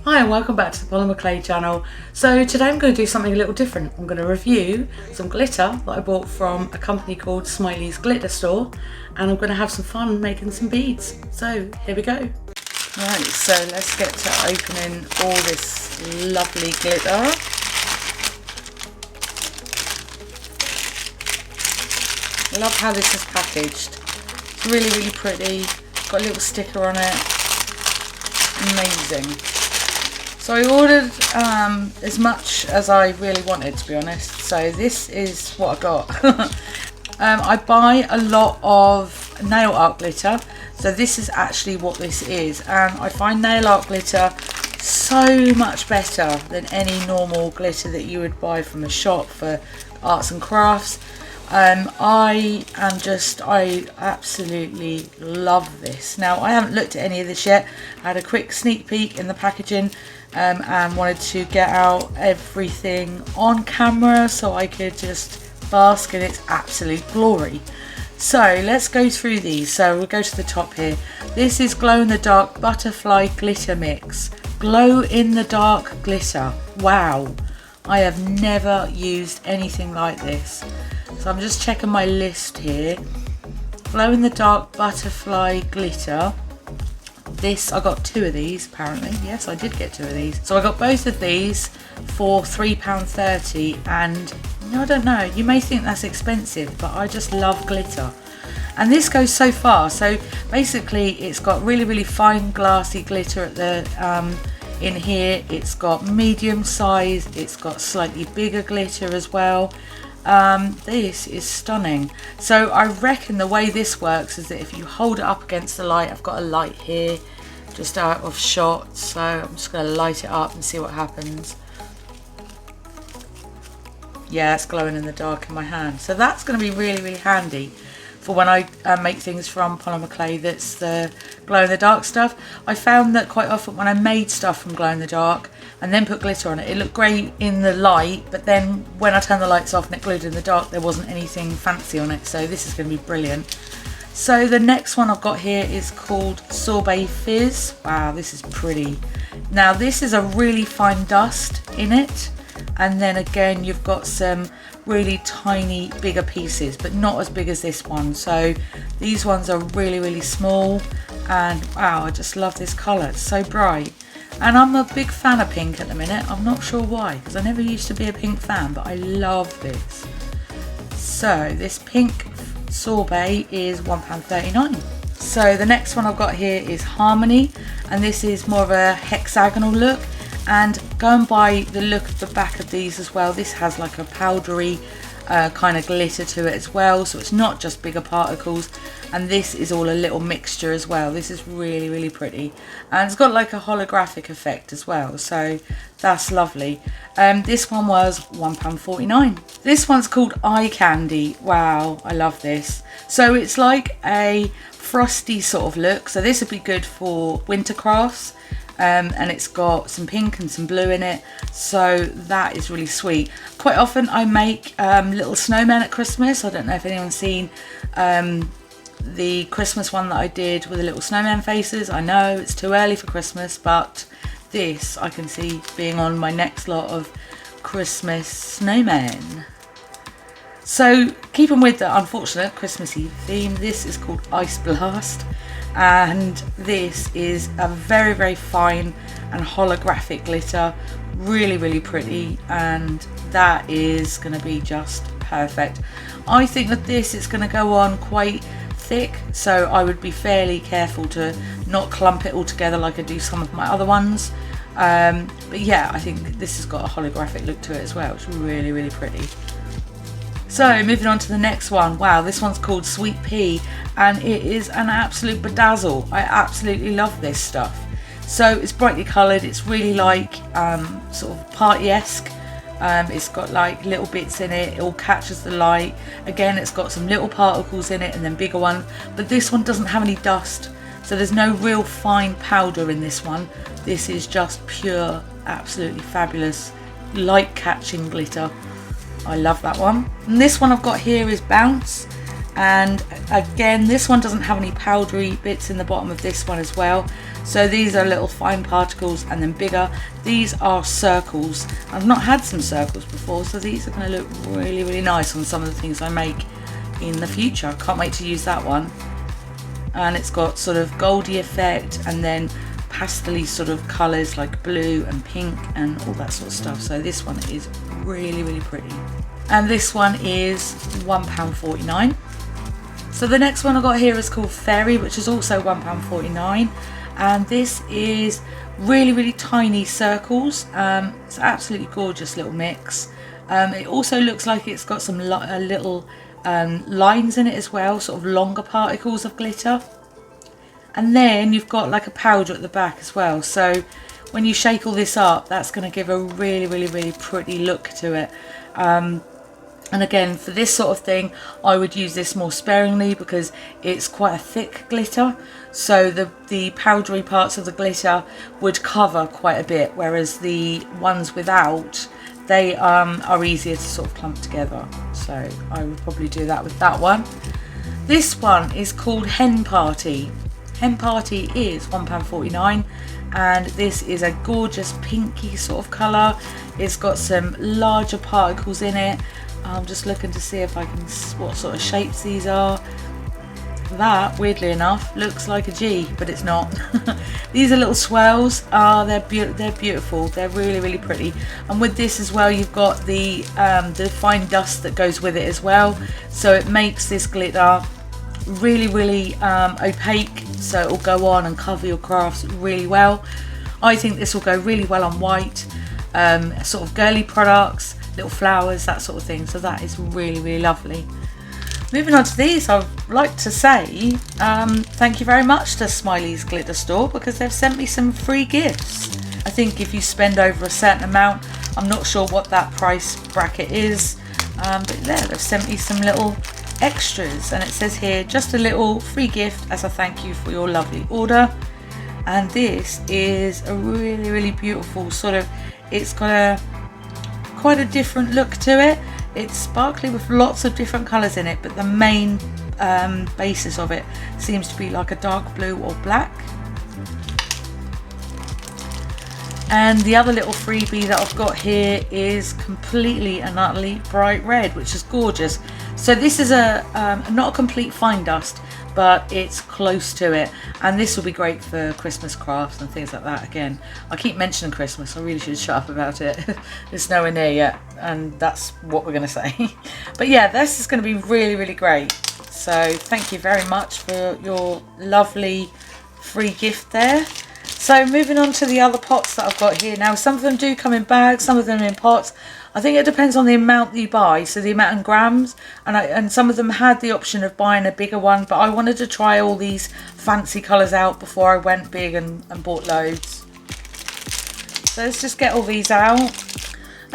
Hi and welcome back to the Polymer Clay channel. So today I'm going to do something a little different. I'm going to review some glitter that I bought from a company called Smileys glitter store, and I'm going to have some fun making some beads. So here we go. Right, so let's get to opening all this lovely glitter. I love how this is packaged. It's really pretty. Got a little sticker on it. Amazing. So I ordered as much as I really wanted, to be honest. So this is what I got. I buy a lot of nail art glitter. So this is actually what this is. And I find nail art glitter so much better than any normal glitter that you would buy from a shop for arts and crafts. I absolutely love this. Now I haven't looked at any of this yet. I had a quick sneak peek in the packaging and wanted to get out everything on camera so I could just bask in its absolute glory. So let's go through these. So we'll go to the top here. This is glow in the dark butterfly glitter mix. Glow in the dark glitter. Wow, I have never used anything like this. So I'm just checking my list here. Glow in the dark butterfly glitter. This, I got 2 of these apparently. Yes, I did get 2 of these. So I got both of these for £3.30, and I don't know, you may think that's expensive, but I just love glitter. And this goes so far. So basically it's got really fine glassy glitter at the in here. It's got medium size, it's got slightly bigger glitter as well. This is stunning. So I reckon the way this works is that if you hold it up against the light, I've got a light here just out of shot, so I'm just going to light it up and see what happens. Yeah, it's glowing in the dark in my hand. So that's going to be really handy for when I make things from polymer clay that's the glow in the dark stuff. I found that quite often when I made stuff from glow in the dark and then put glitter on it, it looked great in the light, but then when I turned the lights off and it glowed in the dark, there wasn't anything fancy on it. So this is going to be brilliant. So the next one I've got here is called Sorbet Fizz. Wow, this is pretty. Now this is a really fine dust in it, and then again you've got some really tiny bigger pieces, but not as big as this one. So these ones are really small, and wow, I just love this colour. It's so bright. And I'm a big fan of pink at the minute. I'm not sure why, because I never used to be a pink fan, but I love this. So this pink sorbet is £1.39. So the next one I've got here is Harmony, and this is more of a hexagonal look. And go and buy the look of the back of these as well. This has like a powdery kind of glitter to it as well, so it's not just bigger particles. And this is all a little mixture as well. This is really pretty, and it's got like a holographic effect as well, so that's lovely. This one was £1.49. This one's called Eye Candy. Wow, I love this. So it's like a frosty sort of look, so this would be good for winter crafts. And it's got some pink and some blue in it, so that is really sweet. Quite often I make little snowmen at Christmas. I don't know if anyone's seen the Christmas one that I did with the little snowman faces. I know it's too early for Christmas, but this I can see being on my next lot of Christmas snowmen. So keeping with the unfortunate Christmassy theme, this is called Ice Blast. And this is a very fine and holographic glitter, really pretty, and that is going to be just perfect. I think that this is going to go on quite thick, so I would be fairly careful to not clump it all together like I do some of my other ones. But yeah, I think this has got a holographic look to it as well. It's really pretty. So moving on to the next one. Wow, this one's called Sweet Pea, and it is an absolute bedazzle. I absolutely love this stuff. So it's brightly coloured. It's really like sort of party-esque. It's got like little bits in it. It all catches the light. Again, it's got some little particles in it and then bigger ones. But this one doesn't have any dust, so there's no real fine powder in this one. This is just pure, absolutely fabulous, light-catching glitter. I love that one. And this one I've got here is Bounce, And again, this one doesn't have any powdery bits in the bottom of this one as well. So these are little fine particles, and then bigger. These are circles. I've not had some circles before, so these are going to look really, really nice on some of the things I make in the future. I can't wait to use that one. And it's got sort of goldy effect, and then pastel-y sort of colours like blue and pink and all that sort of stuff. So this one is really, really pretty. And this one is £1.49. So the next one I got here is called Fairy, which is also £1.49. And this is really, really tiny circles. It's an absolutely gorgeous little mix. It also looks like it's got some little lines in it as well, sort of longer particles of glitter. And then you've got like a powder at the back as well. So when you shake all this up, that's going to give a really, really, really pretty look to it. And again, for this sort of thing, I would use this more sparingly because it's quite a thick glitter. So the powdery parts of the glitter would cover quite a bit, whereas the ones without, they are easier to sort of clump together. So I would probably do that with that one. This one is called Hen Party. Hen Party is £1.49, and this is a gorgeous pinky sort of colour. It's got some larger particles in it. I'm just looking to see if I can, what sort of shapes these are. That, weirdly enough, looks like a G, but it's not. These are little swirls. They're beautiful. They're really, really pretty. And with this as well, you've got the fine dust that goes with it as well. So it makes this glitter really, really opaque. So it will go on and cover your crafts really well. I think this will go really well on white, sort of girly products, little flowers, that sort of thing. So that is really, really lovely. Moving on to these, I'd like to say thank you very much to Smileys Glitter Store, because they've sent me some free gifts. I think if you spend over a certain amount, I'm not sure what that price bracket is, but yeah, they've sent me some little extras, and it says here, just a little free gift as a thank you for your lovely order. And this is a really, really beautiful sort of, it's got quite a different look to it. It's sparkly with lots of different colours in it, but the main basis of it seems to be like a dark blue or black. And the other little freebie that I've got here is completely and utterly bright red, which is gorgeous. So this is not a complete fine dust, but it's close to it, and this will be great for Christmas crafts and things like that. Again, I keep mentioning Christmas, I really should shut up about it. It's nowhere near yet, and that's what we're going to say. But yeah, this is going to be really, really great. So thank you very much for your lovely free gift there. So moving on to the other pots that I've got here. Now, some of them do come in bags, some of them in pots. I think it depends on the amount that you buy, so the amount in grams, and some of them had the option of buying a bigger one, but I wanted to try all these fancy colours out before I went big and bought loads. So let's just get all these out.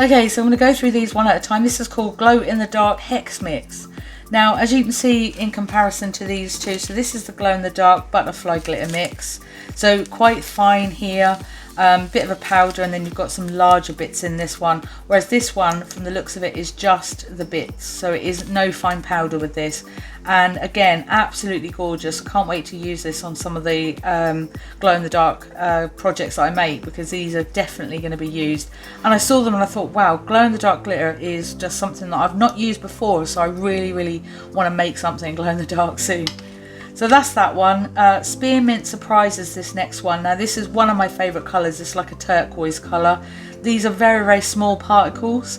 Okay, so I'm going to go through these one at a time. This is called Glow in the Dark Hex Mix. Now, as you can see in comparison to these two, so this is the Glow in the Dark Butterfly Glitter Mix. So quite fine here, bit of a powder, and then you've got some larger bits in this one. Whereas this one, from the looks of it, is just the bits. So it is no fine powder with this. And again, absolutely gorgeous. I can't wait to use this on some of the glow in the dark projects that I make, because these are definitely going to be used. And I saw them and I thought, wow, glow in the dark glitter is just something that I've not used before, so I really, really want to make something glow in the dark soon. So that's that one. Spearmint Surprises, this next one. Now this is one of my favourite colours. It's like a turquoise colour. These are very, very small particles.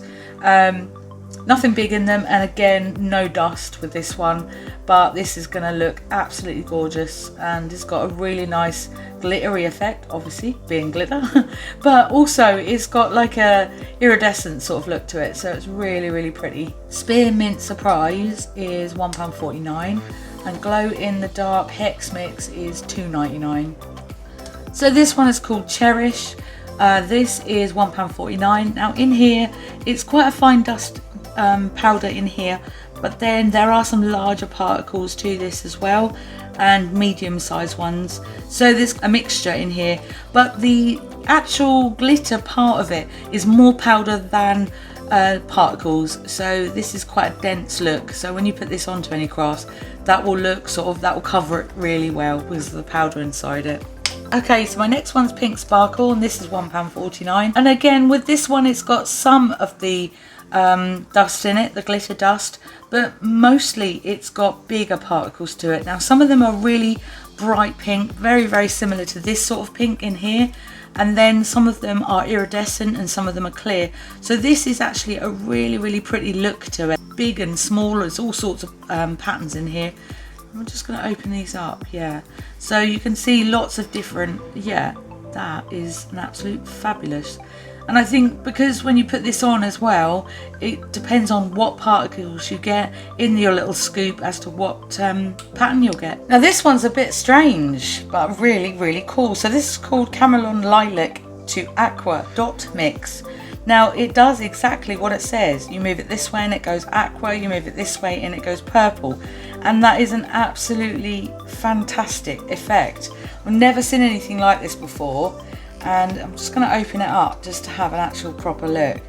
Nothing big in them, and again, no dust with this one, but this is going to look absolutely gorgeous, and it's got a really nice glittery effect, obviously being glitter, but also it's got like a iridescent sort of look to it, so it's really, really pretty. Spearmint Surprise is £1.49, and Glow in the Dark Hex Mix is £2.99. So this one is called Cherish. This is £1.49. Now in here, it's quite a fine dust powder in here, but then there are some larger particles to this as well, and medium sized ones, so there's a mixture in here, but the actual glitter part of it is more powder than particles, so this is quite a dense look. So when you put this onto any crafts, that will look that will cover it really well because of the powder inside it. Okay, so my next one's Pink Sparkle, and this is £1.49. And again, with this one, it's got some of the dust in it, the glitter dust, but mostly it's got bigger particles to it. Now, some of them are really bright pink, very, very similar to this sort of pink in here. And then some of them are iridescent and some of them are clear. So this is actually a really, really pretty look to it. Big and small, there's all sorts of patterns in here. I'm just going to open these up, yeah. So you can see lots of different, yeah, that is an absolute fabulous. And I think because when you put this on as well, it depends on what particles you get in your little scoop as to what pattern you'll get. Now this one's a bit strange, but really, really cool. So this is called Camelon Lilac to Aqua Dot Mix. Now it does exactly what it says. You move it this way and it goes aqua, you move it this way and it goes purple. And that is an absolutely fantastic effect. I've never seen anything like this before. And I'm just going to open it up just to have an actual proper look.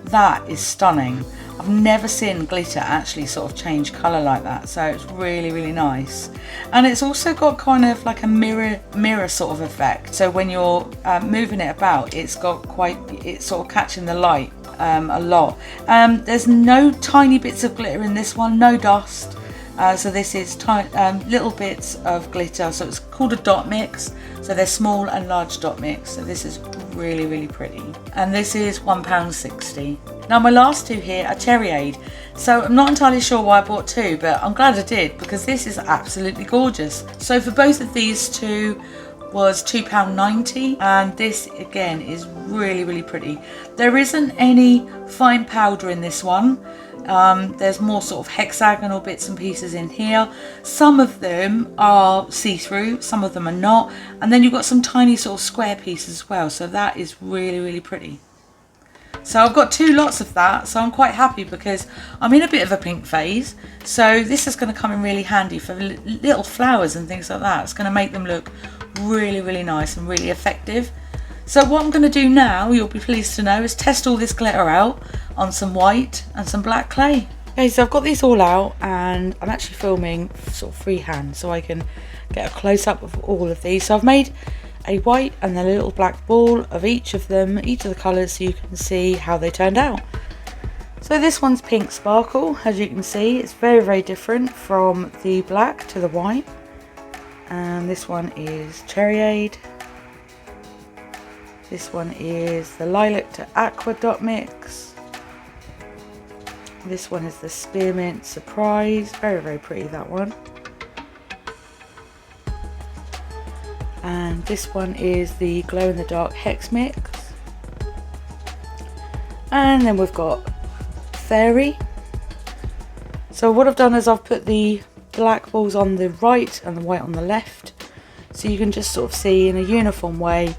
That is stunning. I've never seen glitter actually sort of change colour like that, so it's really, really nice. And it's also got kind of like a mirror sort of effect. So when you're moving it about, it's sort of catching the light a lot. There's no tiny bits of glitter in this one, no dust. So this is little bits of glitter, so it's called a dot mix. So they're small and large dot mix. So this is really, really pretty. And this is £1.60. Now my last two here are Cherryade. So I'm not entirely sure why I bought two, but I'm glad I did because this is absolutely gorgeous. So for both of these two was £2.90, and this again is really, really pretty. There isn't any fine powder in this one. There's more sort of hexagonal bits and pieces in here. Some of them are see-through, some of them are not, and then you've got some tiny sort of square pieces as well, so that is really, really pretty. So I've got two lots of that, so I'm quite happy because I'm in a bit of a pink phase, so this is going to come in really handy for little flowers and things like that. It's going to make them look really, really nice and really effective. So what I'm going to do now, you'll be pleased to know, is test all this glitter out on some white and some black clay. Okay, so I've got these all out and I'm actually filming sort of freehand so I can get a close-up of all of these. So I've made a white and a little black ball of each of them, each of the colours, so you can see how they turned out. So this one's Pink Sparkle. As you can see, it's very, very different from the black to the white. And this one is Cherryade. This one is the Lilac to Aqua Dot Mix. This one is the Spearmint Surprise. Very, very pretty, that one. And this one is the Glow in the Dark Hex Mix. And then we've got Fairy. So what I've done is I've put the black balls on the right and the white on the left, so you can just sort of see in a uniform way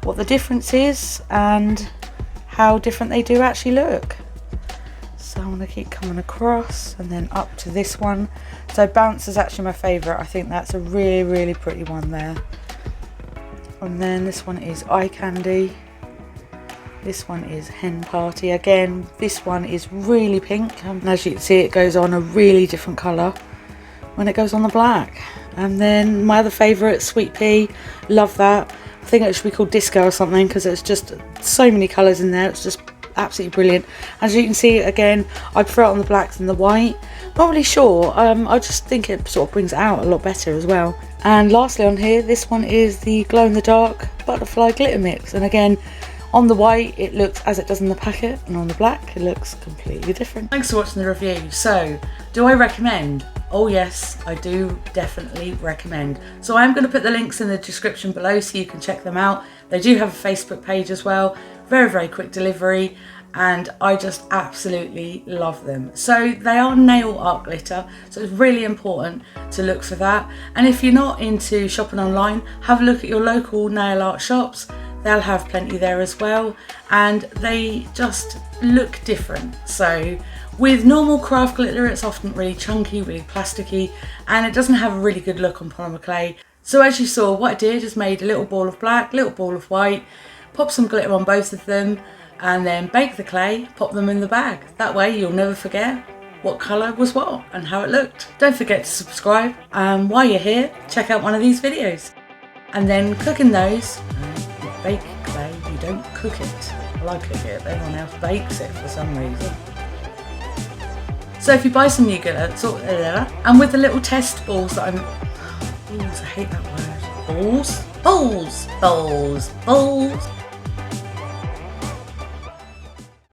what the difference is and how different they do actually look. So I'm going to keep coming across and then up to this one. So Bounce is actually my favourite. I think that's a really, really pretty one there. And then this one is Eye Candy. This one is Hen Party. Again, this one is really pink, and as you can see, it goes on a really different colour when it goes on the black. And then my other favourite, Sweet Pea, love that. I think it should be called Disco or something because there's just so many colours in there. It's just absolutely brilliant. As you can see, again, I prefer it on the blacks and the white. Not really sure. I just think it sort of brings it out a lot better as well. And lastly on here, this one is the Glow in the Dark Butterfly Glitter Mix. And again, on the white it looks as it does in the packet, and on the black it looks completely different. Thanks for watching the review. So, do I recommend? Oh yes, I do definitely recommend. So I'm going to put the links in the description below so you can check them out. They do have a Facebook page as well. Very, very quick delivery, and I just absolutely love them. So they are nail art glitter, so it's really important to look for that. And if you're not into shopping online, have a look at your local nail art shops. They'll have plenty there as well, and they just look different. So with normal craft glitter, it's often really chunky, really plasticky, and it doesn't have a really good look on polymer clay. So as you saw, what I did is made a little ball of black, little ball of white, pop some glitter on both of them, and then bake the clay, pop them in the bag. That way you'll never forget what colour was what and how it looked. Don't forget to subscribe, and while you're here, check out one of these videos. And then cooking those, you bake clay, you don't cook it. Well, I cook it, but everyone else bakes it for some reason. So if you buy some mica, and with the little test balls that balls, I hate that word. Balls? Balls!